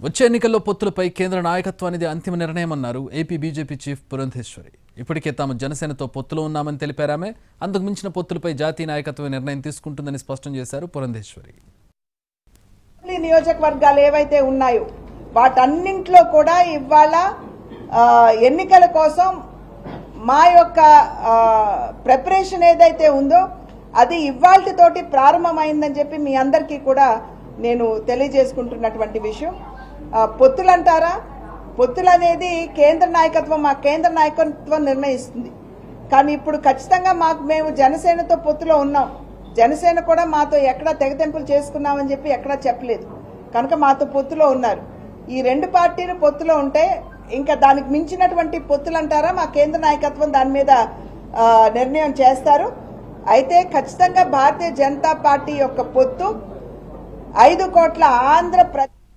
వచ్చే ఎన్నికల్లో పొత్తులపై కేంద్ర నాయకత్వానిది అంతిమ నిర్ణయమన్నారు ఏపీ బీజేపీ చీఫ్ పురంధేశ్వరి. ఇప్పటికే తాము జనసేనతో పొత్తులో ఉన్నామని తెలిపారామె. అందుకు మించిన పొత్తులపై జాతీయ నాయకత్వం నిర్ణయం తీసుకుంటుందని స్పష్టం చేశారు పురంధేశ్వరి. నియోజకవర్గాలు ఏవైతే ఉన్నాయో వాటన్నింటిలో కూడా ఇవాళ ఎన్నికల కోసం మా యొక్క ప్రిపరేషన్ ఏదైతే ఉందో అది ఇవాల్టితోటి ప్రారంభమైందని చెప్పి మీ అందరికీ కూడా నేను తెలియజేసుకుంటున్నటువంటి విషయం. పొత్తులు అంటారా, పొత్తులు అనేది కేంద్ర నాయకత్వం, మా కేంద్ర నాయకత్వం నిర్ణయిస్తుంది. కానీ ఇప్పుడు ఖచ్చితంగా మేము జనసేనతో పొత్తులో ఉన్నాం. జనసేన కూడా మాతో ఎక్కడా తెగతెంపులు చేసుకున్నామని చెప్పి ఎక్కడా చెప్పలేదు. కనుక మాతో పొత్తులో ఉన్నారు. ఈ రెండు పార్టీలు పొత్తులో ఉంటే ఇంకా దానికి మించినటువంటి పొత్తులు అంటారా, మా కేంద్ర నాయకత్వం దాని మీద నిర్ణయం చేస్తారు. అయితే ఖచ్చితంగా భారతీయ జనతా పార్టీ యొక్క పొత్తు 5 కోట్ల ఆంధ్ర